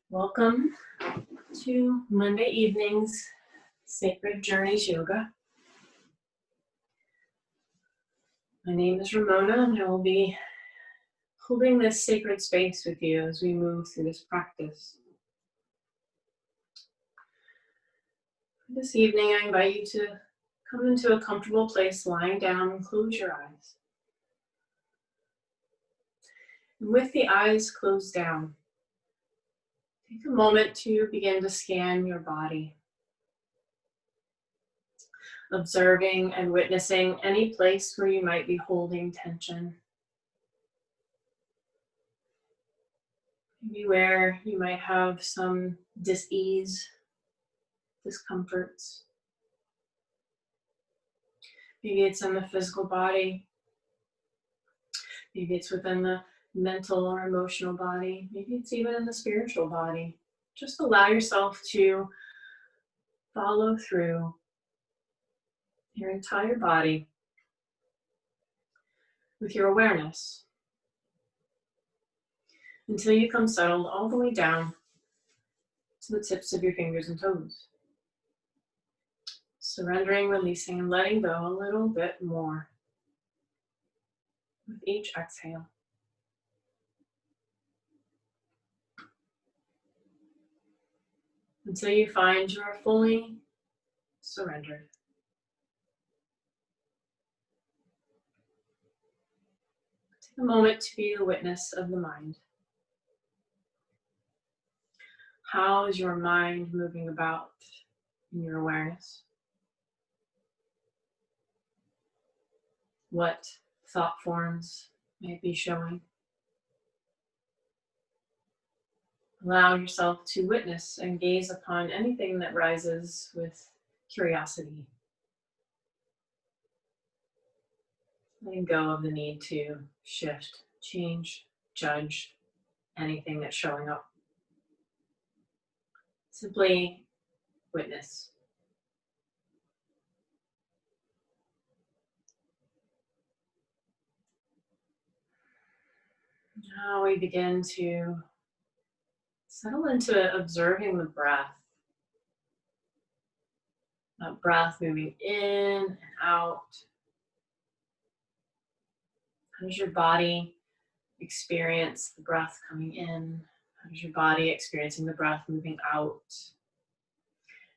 Welcome to Monday evening's Sacred Journeys Yoga. My name is Ramona, and I will be holding this sacred space with you as we move through this practice. This evening, I invite you to come into a comfortable place, lying down, and close your eyes. And with the eyes closed down, take a moment to begin to scan your body, observing and witnessing any place where you might be holding tension. Maybe where you might have some dis-ease, discomforts. Maybe it's in the physical body. Maybe it's within the mental or emotional body. Maybe it's even in the spiritual body. Just allow yourself to follow through your entire body with your awareness until you come settled all the way down to the tips of your fingers and toes. Surrendering, releasing, and letting go a little bit more with each exhale. Until you find you are fully surrendered. Take a moment to be the witness of the mind. How is your mind moving about in your awareness? What thought forms may be showing? Allow yourself to witness and gaze upon anything that rises with curiosity. Letting go of the need to shift, change, judge anything that's showing up. Simply witness. Now we begin to settle into observing the breath. That breath moving in and out. How does your body experience the breath coming in? How does your body experiencing the breath moving out?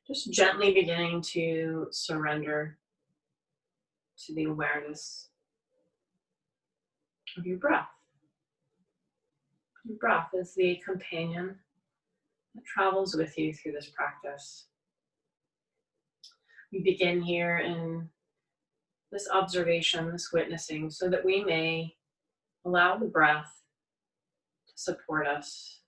Just gently beginning to surrender to the awareness of your breath. Your breath is the companion that travels with you through this practice. We begin here in this observation, this witnessing, so that we may allow the breath to support us.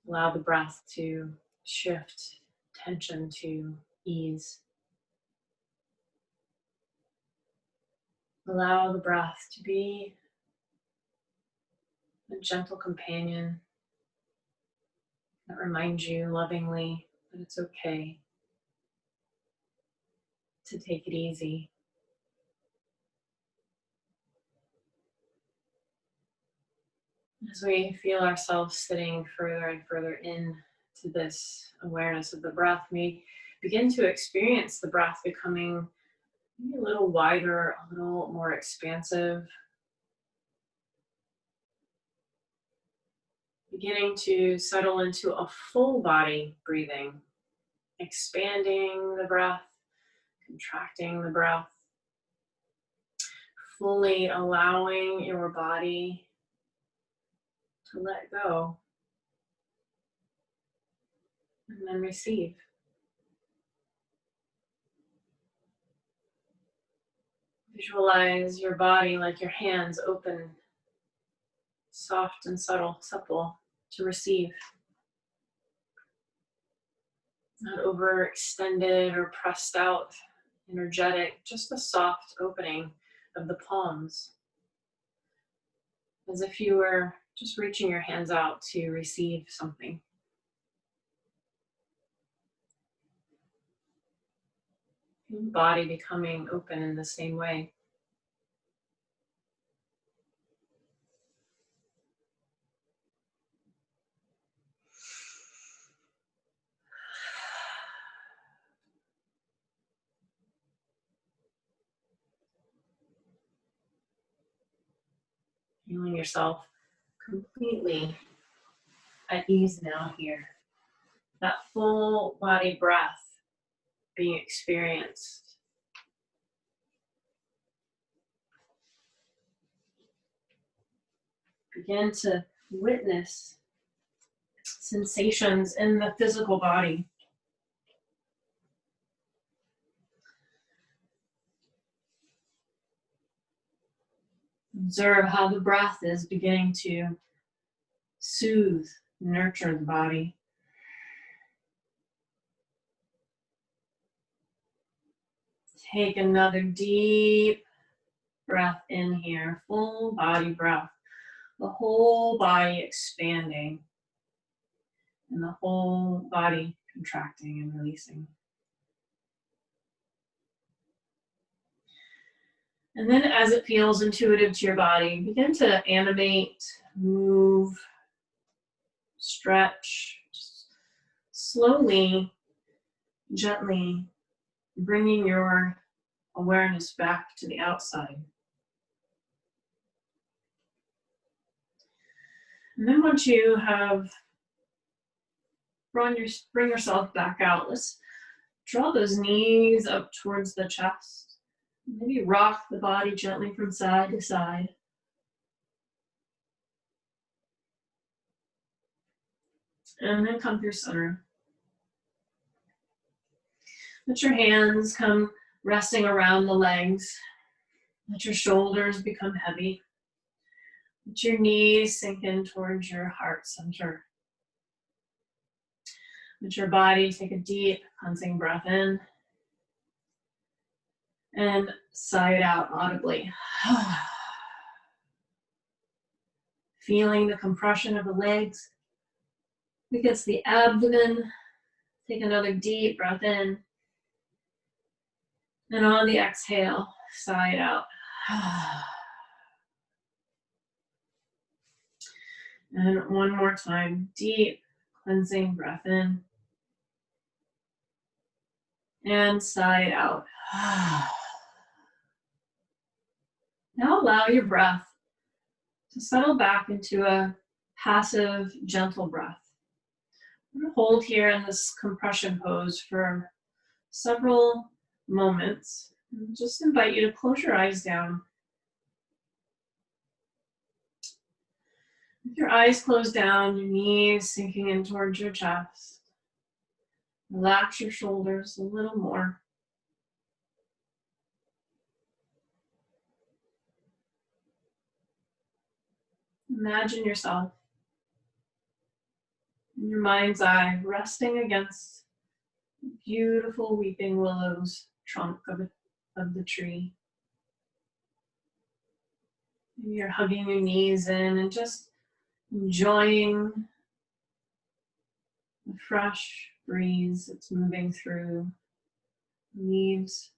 Allow the breath to shift tension to ease. Allow the breath to be a gentle companion that reminds you lovingly that it's okay to take it easy. As we feel ourselves sitting further and further in to this awareness of the breath, we begin to experience the breath becoming maybe a little wider, a little more expansive. Beginning to settle into a full body breathing, expanding the breath, contracting the breath, fully allowing your body to let go and then receive. Visualize your body like your hands open, soft and subtle, supple to receive. Not overextended or pressed out, energetic, just a soft opening of the palms. As if you were just reaching your hands out to receive something. Feel the body becoming open in the same way. Feeling yourself completely at ease now here. That full body breath being experienced. Begin to witness sensations in the physical body. Observe how the breath is beginning to soothe, nurture the body. Take another deep breath in here, full body breath. The whole body expanding and the whole body contracting and releasing. And then as it feels intuitive to your body, begin to animate, move, stretch, just slowly, gently bringing your awareness back to the outside. And then once you have bring yourself back out, let's draw those knees up towards the chest. Maybe rock the body gently from side to side. And then come through center. Let your hands come resting around the legs. Let your shoulders become heavy. Let your knees sink in towards your heart center. Let your body take a deep cleansing breath in and sigh it out audibly. Feeling the compression of the legs against the abdomen. Take another deep breath in. And on the exhale, sigh it out. And one more time, deep cleansing breath in. And sigh it out. Now allow your breath to settle back into a passive, gentle breath. I'm going to hold here in this compression pose for several moments. And just invite you to close your eyes down. With your eyes closed down, your knees sinking in towards your chest. Relax your shoulders a little more. Imagine yourself in your mind's eye resting against the beautiful weeping willows trunk of the tree. Maybe you're hugging your knees in and just enjoying the fresh breeze that's moving through leaves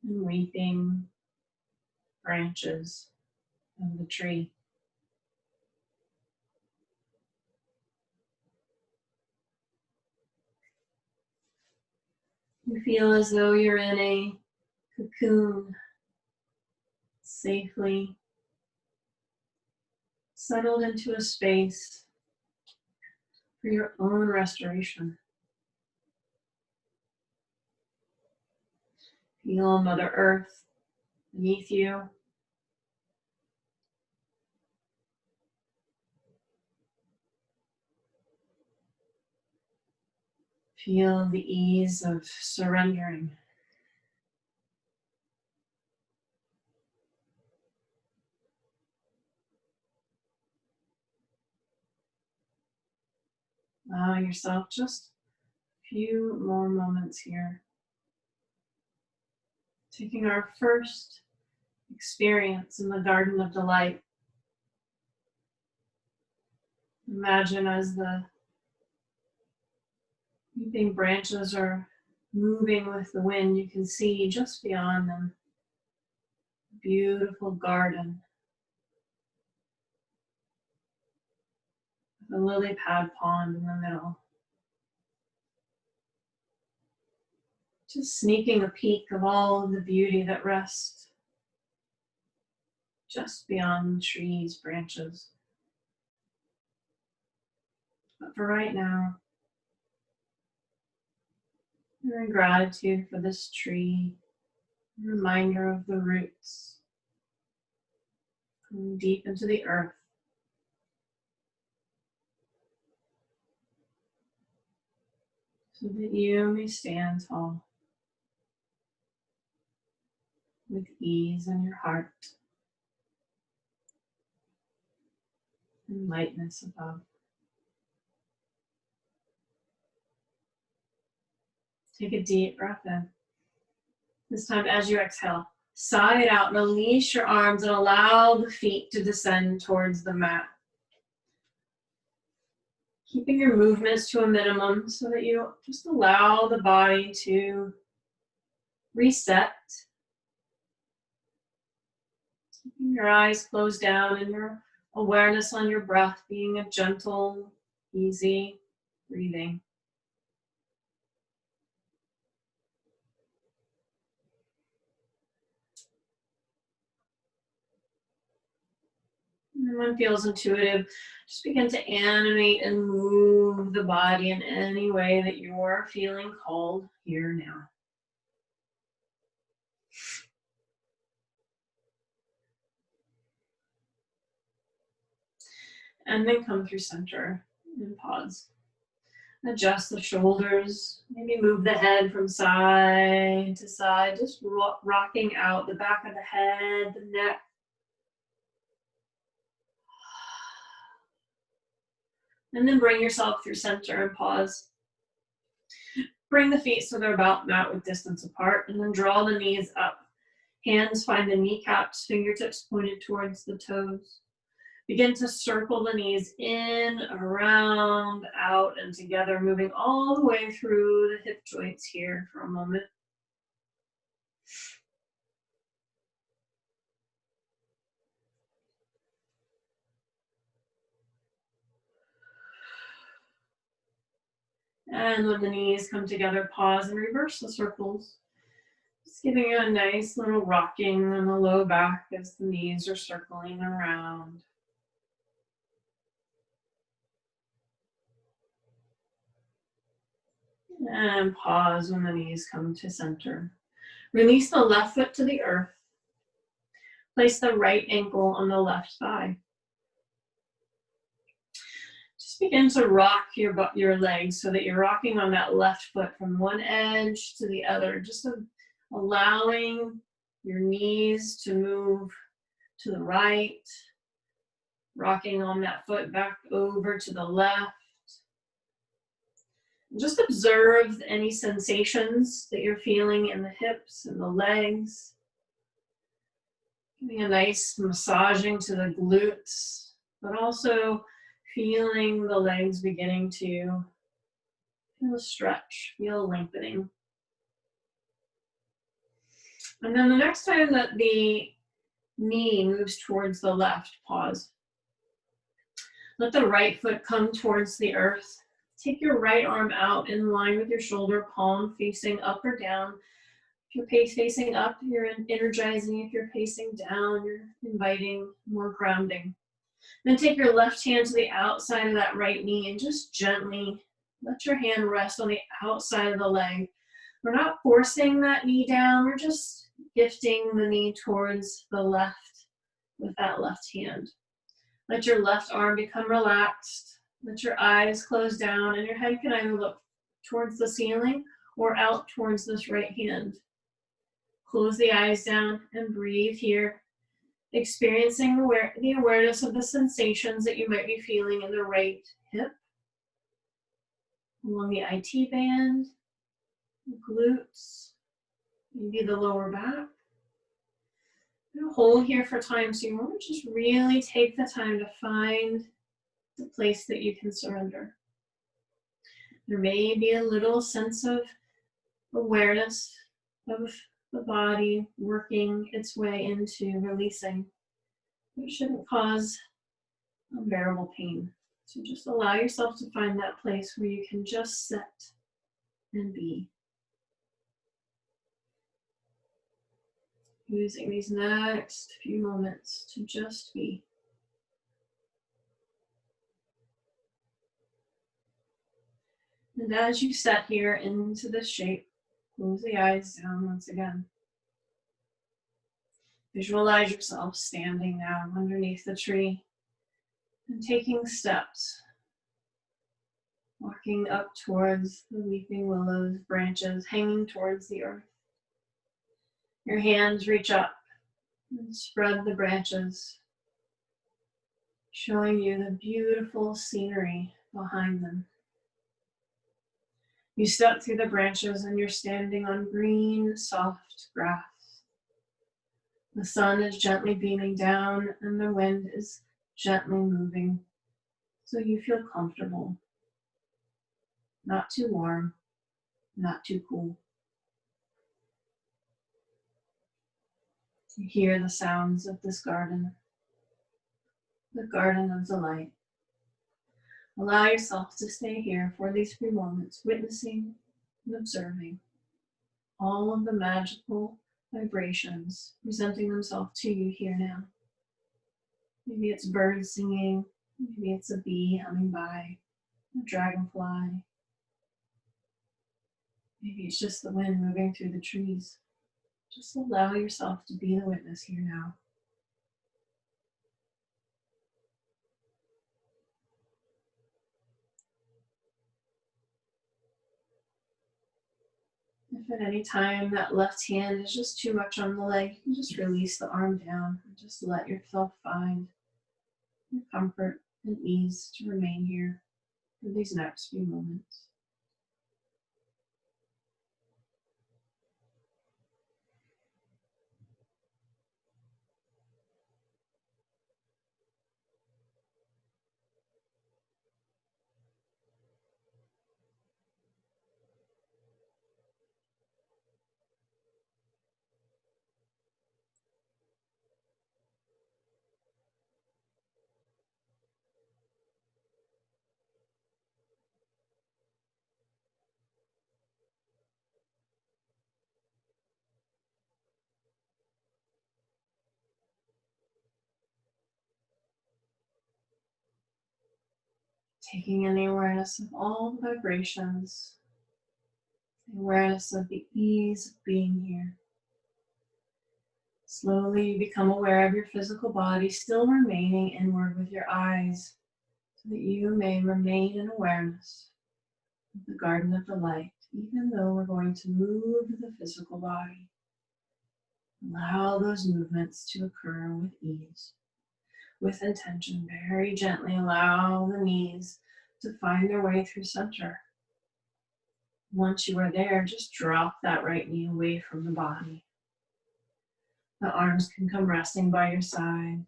and weeping branches of the tree. You feel as though you're in a cocoon, safely settled into a space for your own restoration. Feel Mother Earth beneath you. Feel the ease of surrendering. Allow yourself just a few more moments here. Taking our first experience in the Garden of Delight. Imagine as the weeping branches are moving with the wind, you can see just beyond them a beautiful garden. The lily pad pond in the middle. Just sneaking a peek of all of the beauty that rests just beyond trees, branches. But for right now, we're in gratitude for this tree, a reminder of the roots going deep into the earth. So that you may stand tall with ease in your heart and lightness above. Take a deep breath in. This time, as you exhale, sigh it out, release your arms and allow the feet to descend towards the mat. Keeping your movements to a minimum so that you just allow the body to reset. Keeping your eyes closed down and your awareness on your breath being a gentle, easy breathing. And when it feels intuitive, just begin to animate and move the body in any way that you're feeling called here now. And then come through center and pause. Adjust the shoulders, maybe move the head from side to side, just rocking out the back of the head, the neck. And then bring yourself through center and pause. Bring the feet so they're about mat width distance apart, and then draw the knees up. Hands find the kneecaps, fingertips pointed towards the toes. Begin to circle the knees in, around, out, and together, moving all the way through the hip joints here for a moment. And when the knees come together, pause and reverse the circles. Just giving you a nice little rocking on the low back as the knees are circling around. And pause when the knees come to center. Release the left foot to the earth. Place the right ankle on the left thigh. Just begin to rock your legs so that you're rocking on that left foot from one edge to the other, just allowing your knees to move to the right, rocking on that foot back over to the left. Just observe any sensations that you're feeling in the hips and the legs. Giving a nice massaging to the glutes, but also feeling the legs beginning to feel a stretch, feel a lengthening. And then the next time that the knee moves towards the left, pause. Let the right foot come towards the earth. Take your right arm out in line with your shoulder, palm facing up or down. If you're facing up, you're energizing. If you're facing down, you're inviting more grounding. Then take your left hand to the outside of that right knee and just gently let your hand rest on the outside of the leg. We're not forcing that knee down. We're just gifting the knee towards the left with that left hand. Let your left arm become relaxed. Let your eyes close down and your head can either look towards the ceiling or out towards this right hand. Close the eyes down and breathe here, experiencing the awareness of the sensations that you might be feeling in the right hip, along the IT band, the glutes, maybe the lower back. I'm going to hold here for time, so you want to just really take the time to find the place that you can surrender. There may be a little sense of awareness of the body working its way into releasing. It shouldn't cause unbearable pain. So just allow yourself to find that place where you can just sit and be. Using these next few moments to just be. And as you set here into this shape, close the eyes down once again. Visualize yourself standing now underneath the tree and taking steps, walking up towards the weeping willows, branches hanging towards the earth. Your hands reach up and spread the branches, showing you the beautiful scenery behind them. You step through the branches and you're standing on green, soft grass. The sun is gently beaming down and the wind is gently moving, so you feel comfortable. Not too warm, not too cool. You hear the sounds of this garden, the garden of delight. Allow yourself to stay here for these few moments, witnessing and observing all of the magical vibrations presenting themselves to you here now. Maybe it's birds singing, maybe it's a bee humming by, a dragonfly. Maybe it's just the wind moving through the trees. Just allow yourself to be the witness here now. If at any time that left hand is just too much on the leg, you can just release the arm down and just let yourself find your comfort and ease to remain here for these next few moments. Taking in the awareness of all the vibrations, the awareness of the ease of being here. Slowly you become aware of your physical body, still remaining inward with your eyes, so that you may remain in awareness of the garden of delight, even though we're going to move the physical body. Allow those movements to occur with ease, with intention. Very gently allow the knees to find their way through center. Once you are there, just drop that right knee away from the body. The arms can come resting by your side.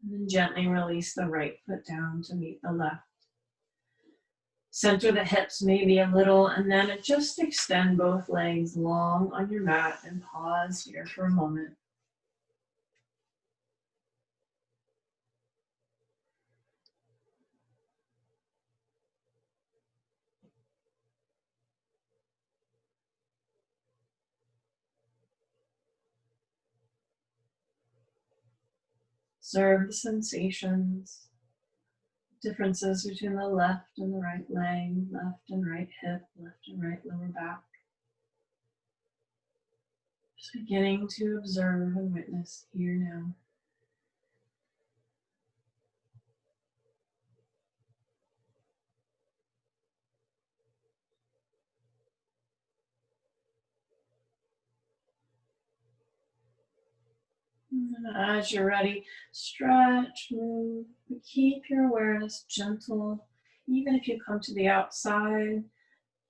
And then gently release the right foot down to meet the left. Center the hips maybe a little, and then just extend both legs long on your mat and pause here for a moment. Observe the sensations, differences between the left and the right leg, left and right hip, left and right lower back. Just beginning to observe and witness here now. And as you're ready, stretch, move, but keep your awareness gentle. Even if you come to the outside,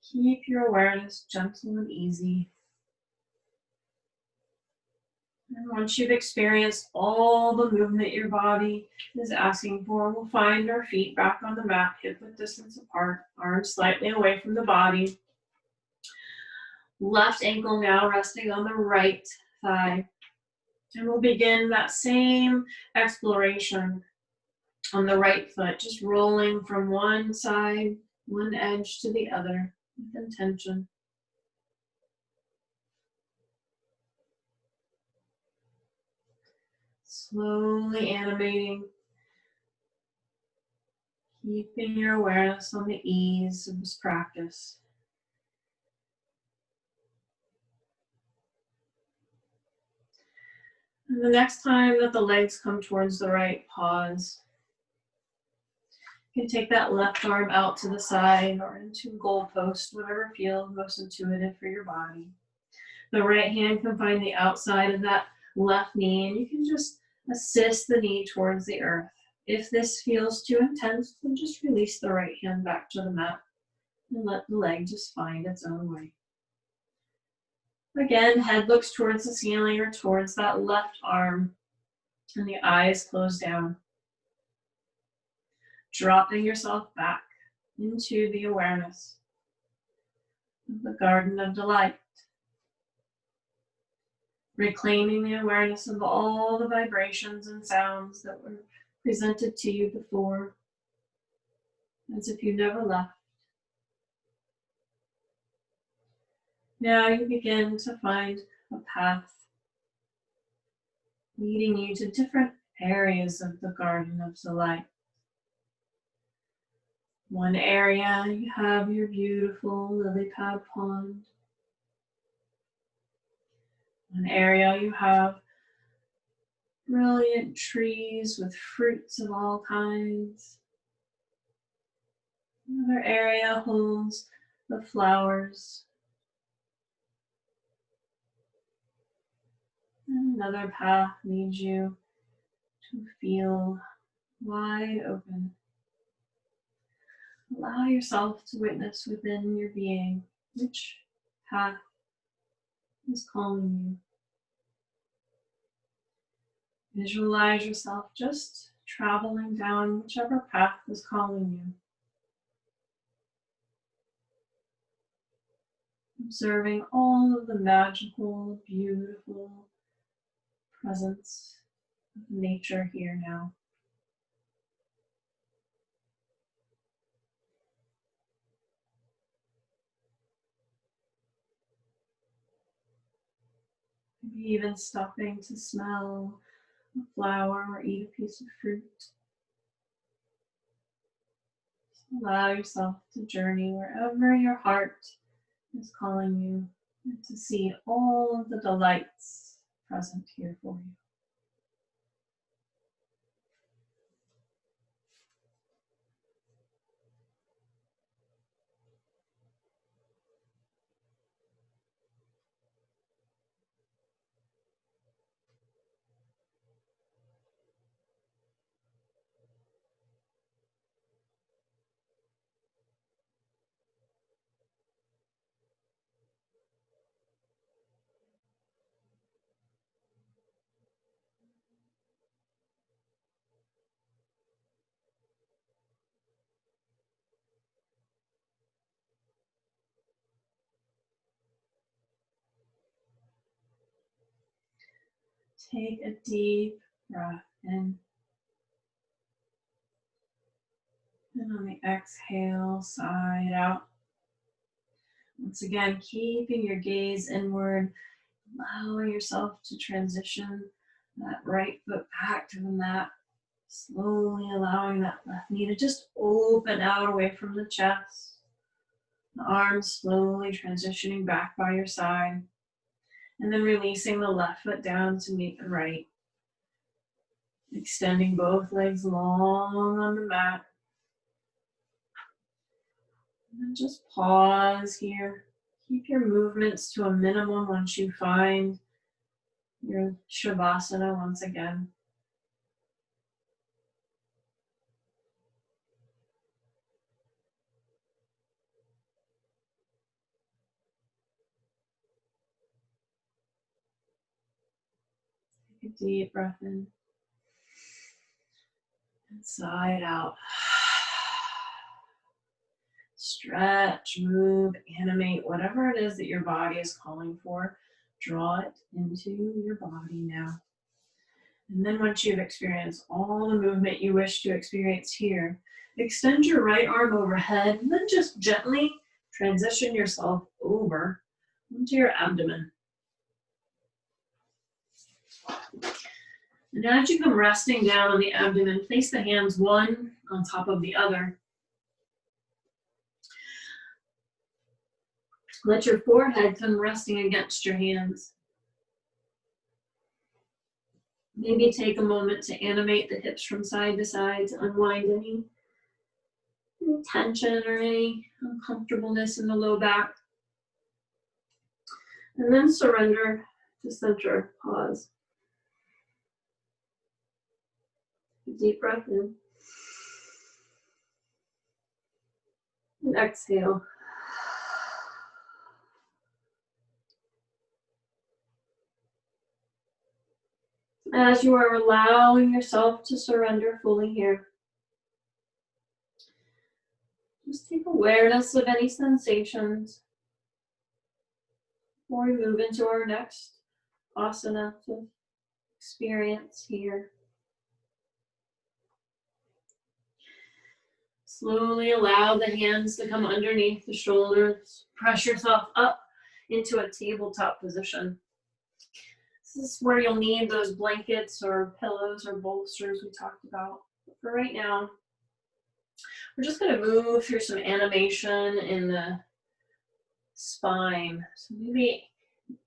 keep your awareness gentle and easy. And once you've experienced all the movement your body is asking for, we'll find our feet back on the mat, hip-width distance apart, arms slightly away from the body. Left ankle now resting on the right thigh. And we'll begin that same exploration on the right foot, just rolling from one side, one edge to the other with intention. Slowly animating, keeping your awareness on the ease of this practice. And the next time that the legs come towards the right, pause. You can take that left arm out to the side or into a goalpost, whatever feels most intuitive for your body. The right hand can find the outside of that left knee, and you can just assist the knee towards the earth. If this feels too intense, then just release the right hand back to the mat and let the leg just find its own way. Again, head looks towards the ceiling or towards that left arm, and the eyes close down. Dropping yourself back into the awareness of the garden of delight. Reclaiming the awareness of all the vibrations and sounds that were presented to you before, as if you never left. Now you begin to find a path leading you to different areas of the garden of delight. One area, you have your beautiful lily pad pond. One area, you have brilliant trees with fruits of all kinds. Another area holds the flowers. And another path leads you to feel wide open. Allow yourself to witness within your being which path is calling you. Visualize yourself just traveling down whichever path is calling you. Observing all of the magical, beautiful presence of nature here now. Maybe even stopping to smell a flower or eat a piece of fruit. Just allow yourself to journey wherever your heart is calling you, and to see all of the delights present here for you. Take a deep breath in. And on the exhale, side out. Once again, keeping your gaze inward, allowing yourself to transition that right foot back to the mat. Slowly allowing that left knee to just open out away from the chest. The arms slowly transitioning back by your side. And then releasing the left foot down to meet the right. Extending both legs long on the mat. And then just pause here. Keep your movements to a minimum once you find your Shavasana once again. Take a deep breath in. And sigh out. Stretch, move, animate, whatever it is that your body is calling for, draw it into your body now. And then once you've experienced all the movement you wish to experience here, extend your right arm overhead and then just gently transition yourself over into your abdomen. And as you come resting down on the abdomen, place the hands one on top of the other. Let your forehead come resting against your hands. Maybe take a moment to animate the hips from side to side to unwind any tension or any uncomfortableness in the low back. And then surrender to center. Pause. Deep breath in. And exhale. As you are allowing yourself to surrender fully here, just take awareness of any sensations before we move into our next asana to experience here. Slowly allow the hands to come underneath the shoulders. Press yourself up into a tabletop position. This is where you'll need those blankets or pillows or bolsters we talked about. But for right now, we're just going to move through some animation in the spine. So maybe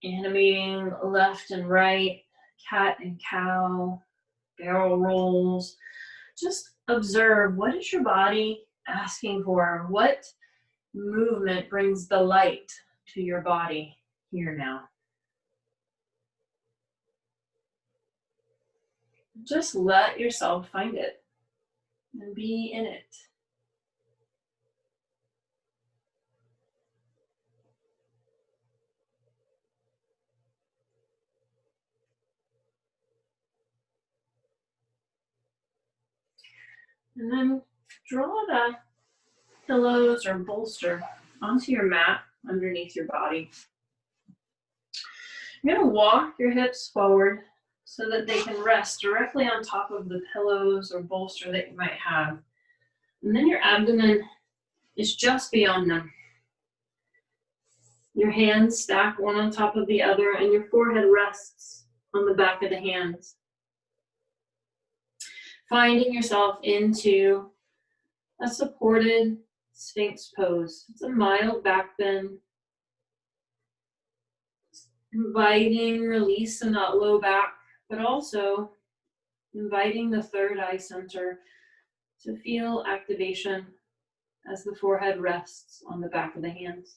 animating left and right, cat and cow, barrel rolls. Just observe, what is your body asking for? What movement brings delight to your body here now? Just let yourself find it and be in it. And then draw the pillows or bolster onto your mat underneath your body. You're going to walk your hips forward so that they can rest directly on top of the pillows or bolster that you might have. And then your abdomen is just beyond them. Your hands stack one on top of the other, and your forehead rests on the back of the hands. Finding yourself into a supported Sphinx pose. It's a mild back bend. Inviting release in that low back, but also inviting the third eye center to feel activation as the forehead rests on the back of the hands.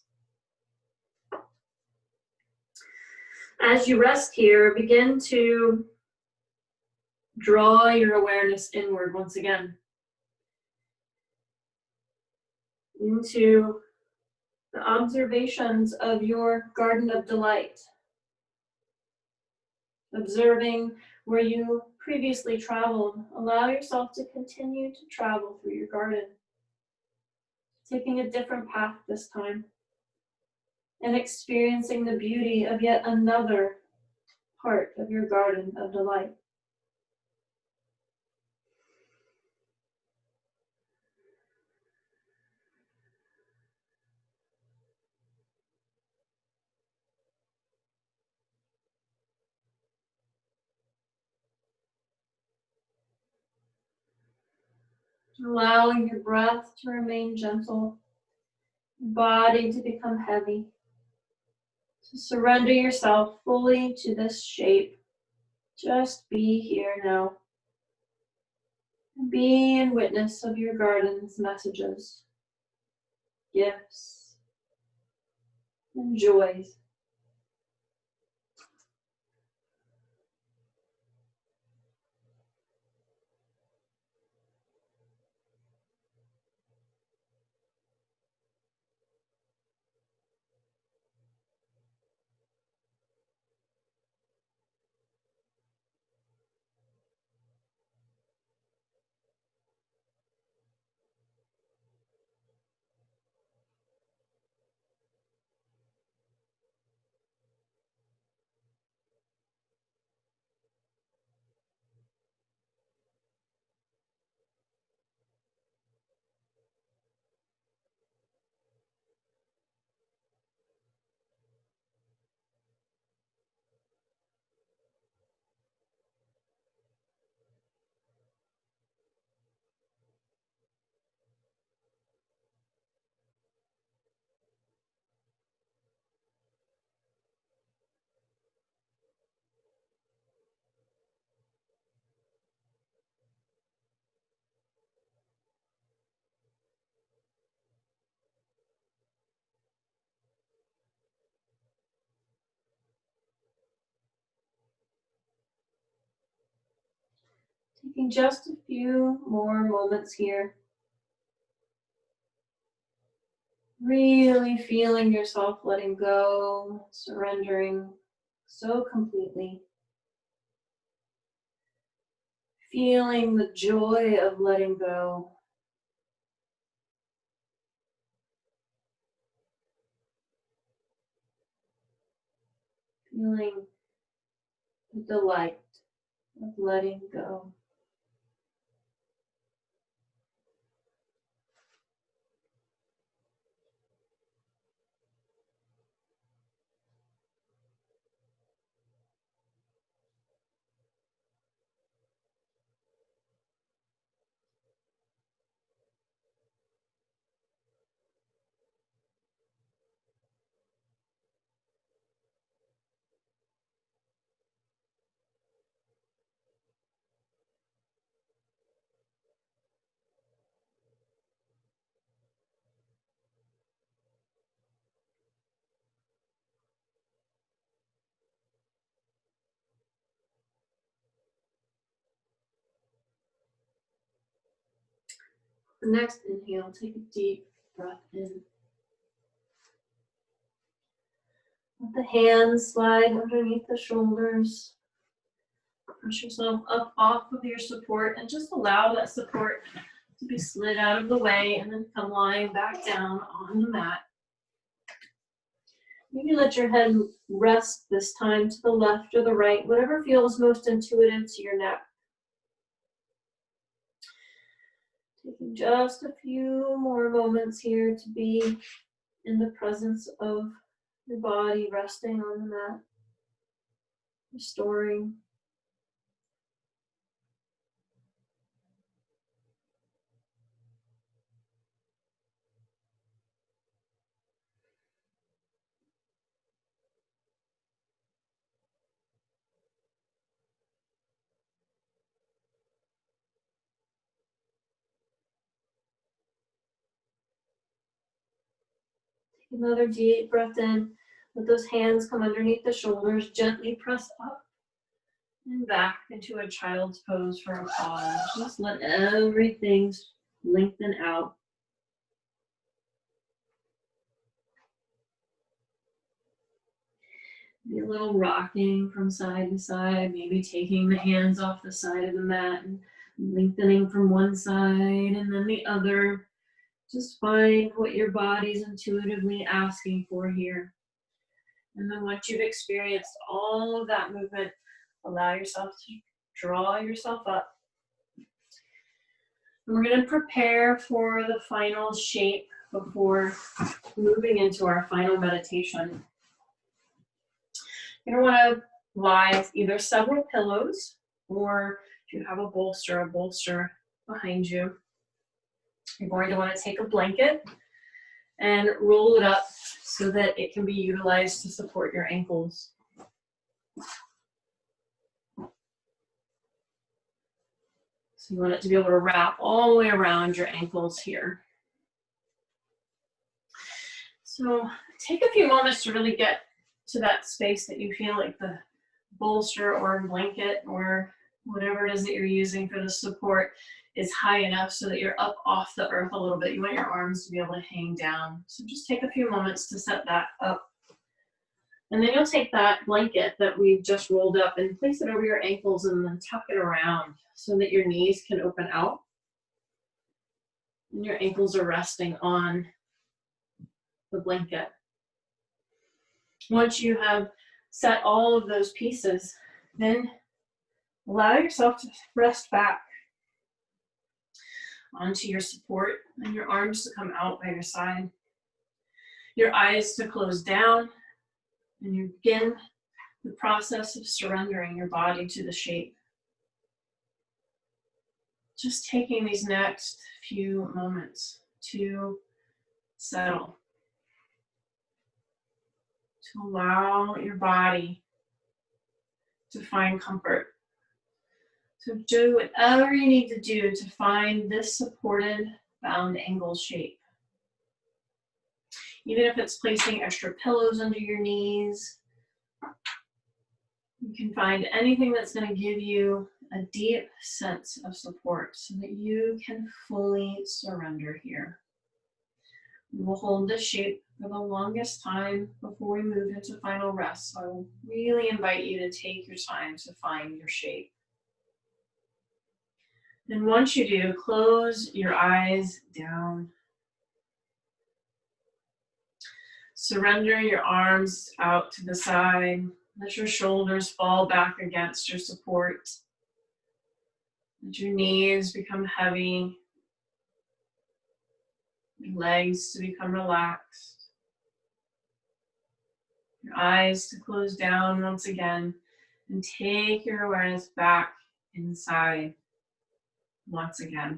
As you rest here, begin to draw your awareness inward once again into the observations of your garden of delight. Observing where you previously traveled, allow yourself to continue to travel through your garden, taking a different path this time, and experiencing the beauty of yet another part of your garden of delight. Allowing your breath to remain gentle, your body to become heavy. To surrender yourself fully to this shape. Just be here now. Be in witness of your garden's messages, gifts, and joys. Taking just a few more moments here. Really feeling yourself letting go, surrendering so completely. Feeling the joy of letting go. Feeling the delight of letting go. The next inhale, take a deep breath in. Let the hands slide underneath the shoulders. Push yourself up off of your support and just allow that support to be slid out of the way and then come lying back down on the mat. Maybe let your head rest this time to the left or the right, whatever feels most intuitive to your neck. Taking just a few more moments here to be in the presence of your body, resting on the mat, restoring. Take another deep breath in. Let those hands come underneath the shoulders. Gently press up and back into a child's pose for a pause. Just let everything lengthen out. Maybe a little rocking from side to side, maybe taking the hands off the side of the mat and lengthening from one side and then the other. Just find what your body's intuitively asking for here. And then once you've experienced all of that movement, allow yourself to draw yourself up. And we're going to prepare for the final shape before moving into our final meditation. You're going to want to lie with either several pillows, or if you have a bolster behind you. You're going to want to take a blanket and roll it up so that it can be utilized to support your ankles. So you want it to be able to wrap all the way around your ankles here. So take a few moments to really get to that space that you feel like the bolster or blanket or whatever it is that you're using for the support is high enough so that you're up off the earth a little bit. You want your arms to be able to hang down. So just take a few moments to set that up. And then you'll take that blanket that we've just rolled up and place it over your ankles and then tuck it around so that your knees can open out. And your ankles are resting on the blanket. Once you have set all of those pieces, then allow yourself to rest back onto your support and your arms to come out by your side. Your eyes to close down, and you begin the process of surrendering your body to the shape. Just taking these next few moments to settle, to allow your body to find comfort. So do whatever you need to do to find this supported bound angle shape. Even if it's placing extra pillows under your knees, you can find anything that's going to give you a deep sense of support so that you can fully surrender here. We will hold this shape for the longest time before we move into final rest. So I will really invite you to take your time to find your shape. And once you do, close your eyes down. Surrender your arms out to the side. Let your shoulders fall back against your support. Let your knees become heavy. Your legs to become relaxed. Your eyes to close down once again. And take your awareness back inside once again.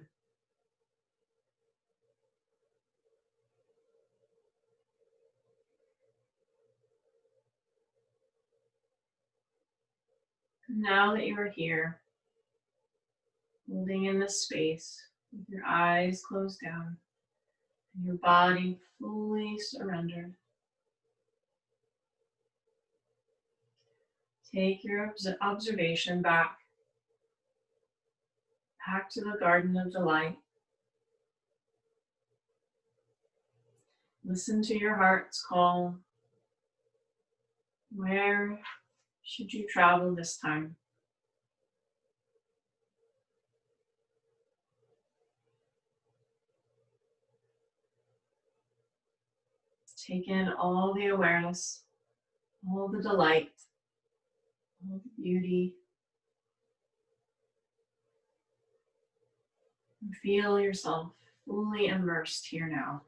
Now that you are here, holding in this space with your eyes closed down and your body fully surrendered, take your observation back to the Garden of Delight. Listen to your heart's call. Where should you travel this time? Take in all the awareness, all the delight, all the beauty. And feel yourself fully immersed here now.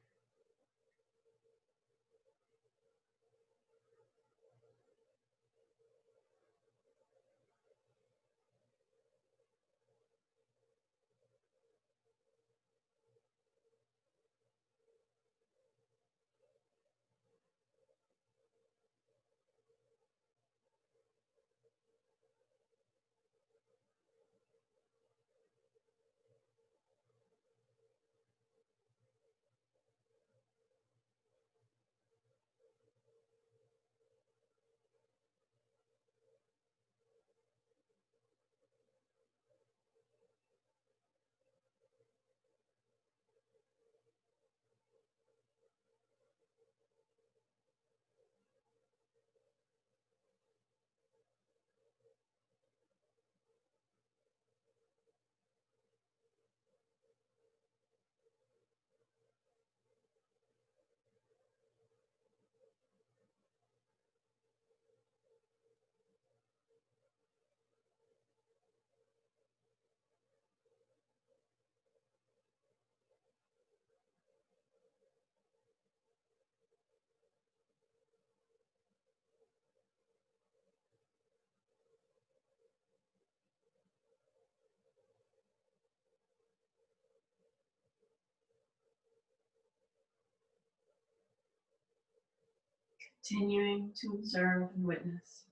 Continuing to observe and witness.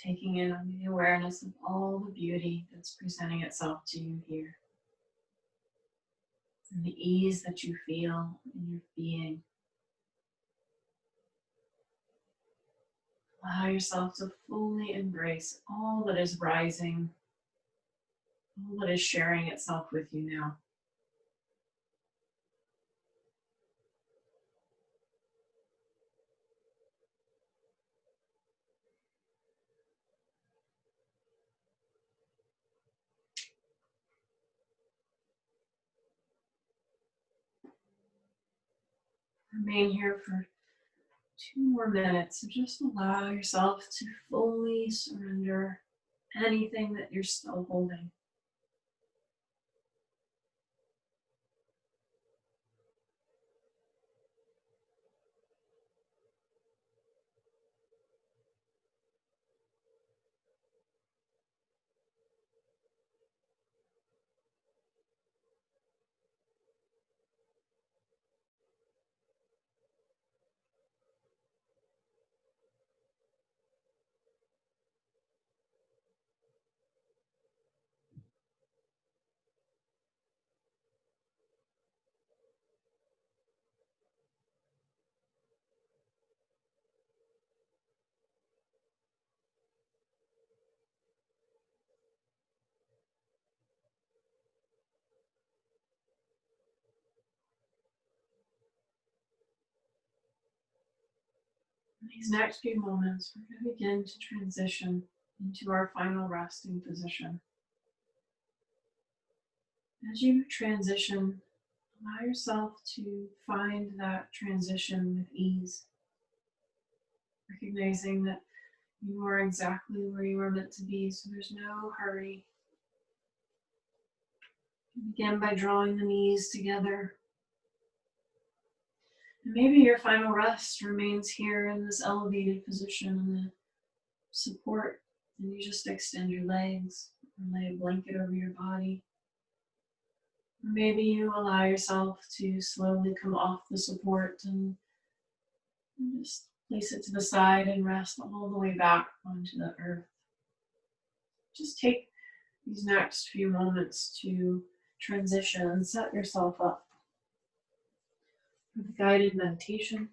Taking in the awareness of all the beauty that's presenting itself to you here. And the ease that you feel in your being. Allow yourself to fully embrace all that is rising, all that is sharing itself with you now. Remain here for 2 more minutes and just allow yourself to fully surrender anything that you're still holding. These next few moments, we're going to begin to transition into our final resting position. As you transition, allow yourself to find that transition with ease, recognizing that you are exactly where you are meant to be, so there's no hurry. Begin by drawing the knees together. And maybe your final rest remains here in this elevated position in the support, and you just extend your legs or lay a blanket over your body. Or maybe you allow yourself to slowly come off the support and just place it to the side and rest all the way back onto the earth. Just take these next few moments to transition and set yourself up for the guided meditation.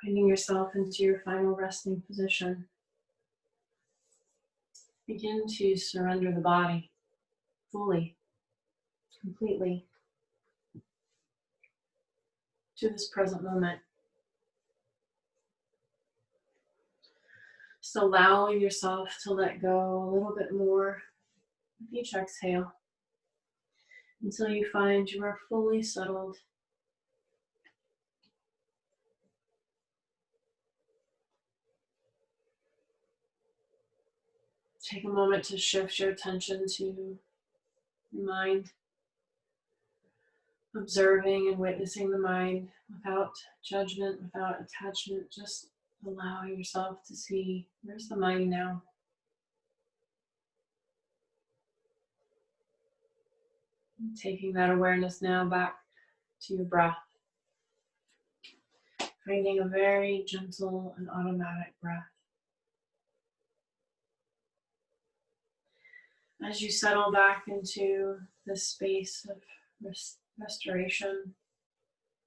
Finding yourself into your final resting position. Begin to surrender the body fully, completely to this present moment. Just allowing yourself to let go a little bit more with each exhale until you find you are fully settled. Take a moment to shift your attention to your mind, observing and witnessing the mind without judgment, without attachment, just allowing yourself to see where's the mind now. And taking that awareness now back to your breath, creating a very gentle and automatic breath. As you settle back into this space of restoration,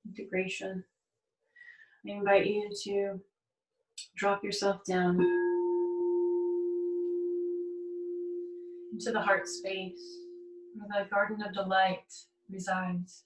integration, I invite you to drop yourself down into the heart space where the garden of delight resides.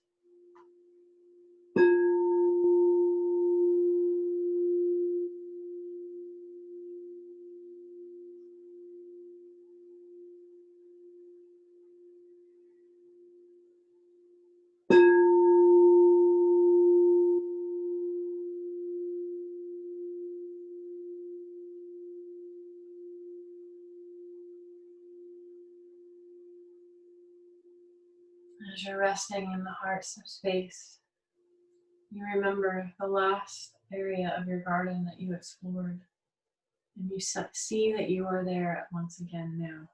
As you're resting in the heart space, you remember the last area of your garden that you explored, and you see that you are there once again now.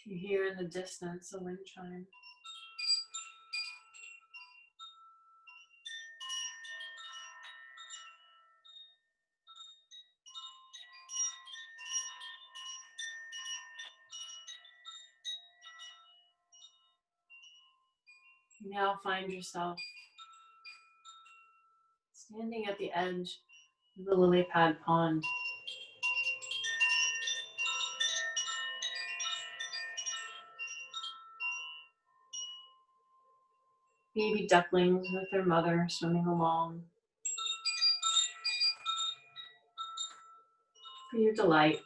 You hear in the distance a wind chime. You now find yourself standing at the edge the lily pad pond. Baby ducklings with their mother swimming along for your delight.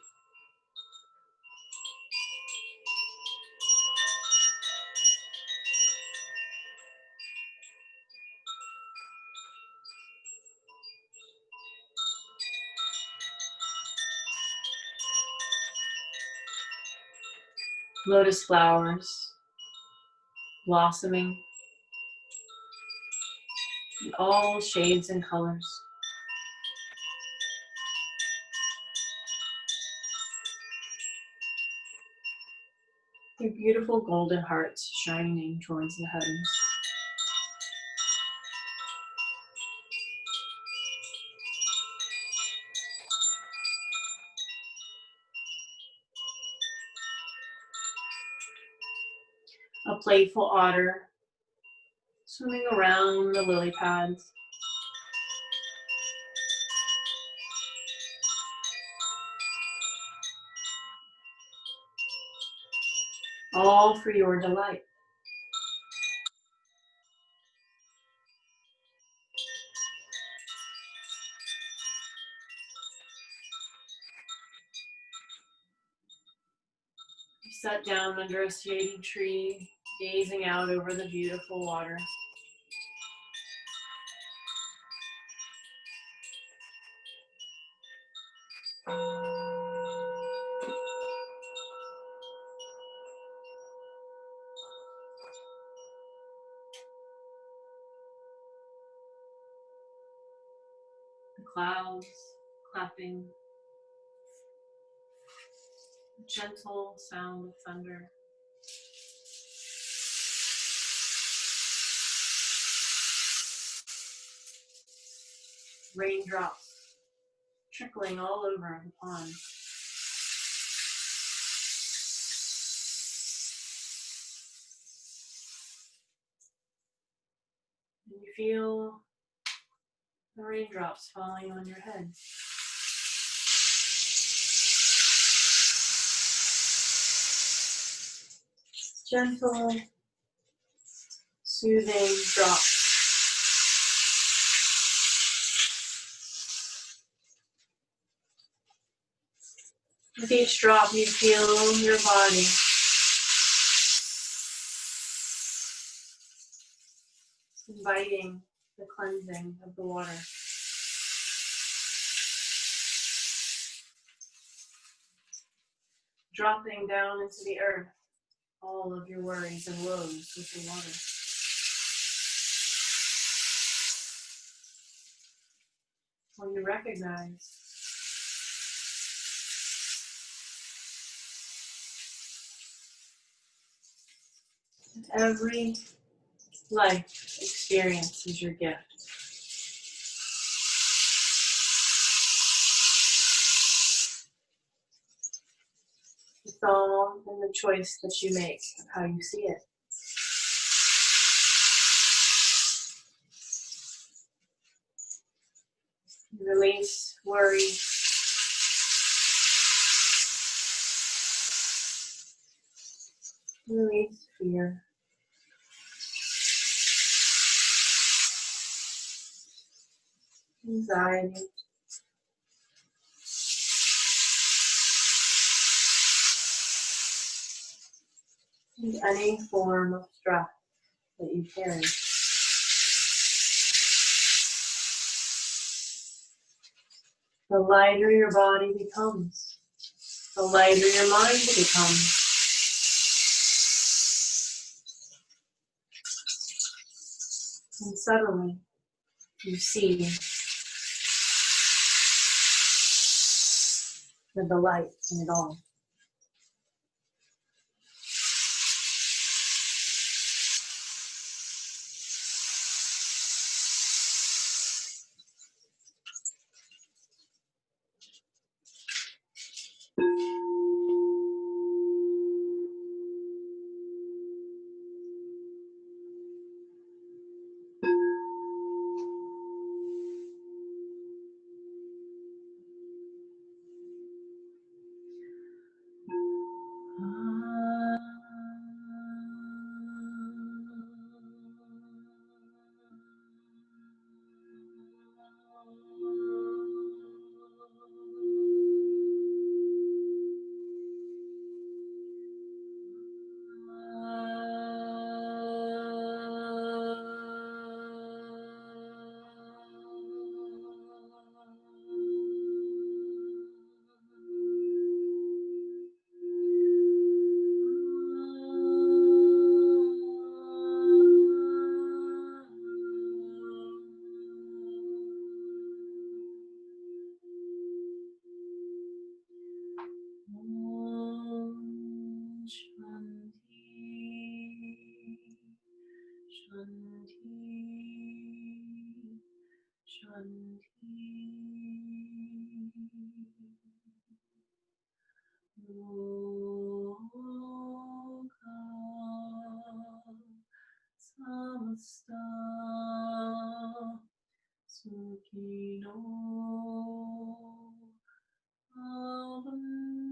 Lotus flowers blossoming in all shades and colors. Their beautiful golden hearts shining towards the heavens. A playful otter swimming around the lily pads. All for your delight. You sat down under a shady tree, gazing out over the beautiful water. The clouds clapping, gentle sound of thunder. Raindrops trickling all over the pond. And you feel the raindrops falling on your head. Gentle, soothing drops. With each drop, you feel your body inviting the cleansing of the water. Dropping down into the earth all of your worries and woes with the water. When you recognize that every life experience is your gift. It's all in the choice that you make of how you see it. You release worry. Release fear. Anxiety. And any form of stress that you carry. The lighter your body becomes, the lighter your mind becomes. And suddenly, you see the delight in it all. Shanti. Samasta Sukhino Bhavantu.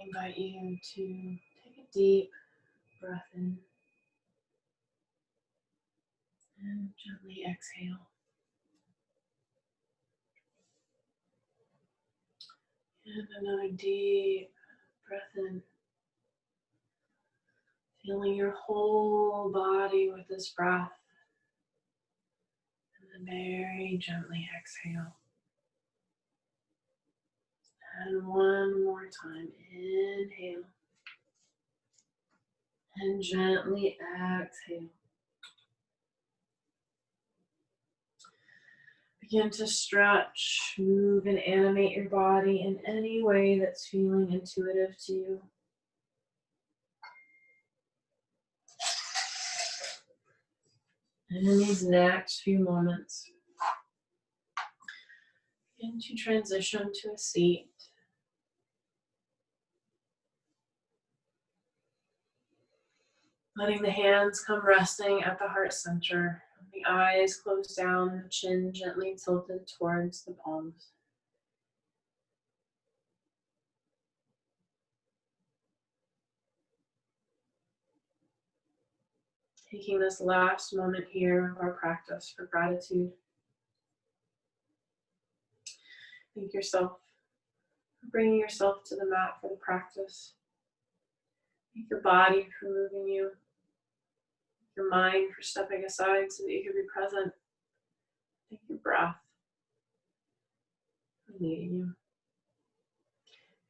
I invite you to take a deep breath in and gently exhale. And another deep breath in, feeling your whole body with this breath. And then very gently exhale. And one more time, inhale. And gently exhale. Begin to stretch, move, and animate your body in any way that's feeling intuitive to you. And in these next few moments, begin to transition to a seat. Letting the hands come resting at the heart center. The eyes closed down, the chin gently tilted towards the palms. Taking this last moment here of our practice for gratitude. Thank yourself for bringing yourself to the mat for the practice. Thank your body for moving you. Thank your mind for stepping aside so that you can be present. Thank your breath for leading you.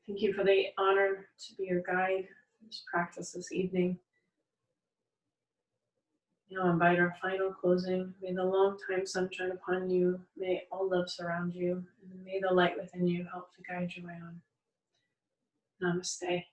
Thank you for the honor to be your guide for this practice this evening. Now invite our final closing. May the long time sun shine upon you. May all love surround you. And may the light within you help to guide your way on. Namaste.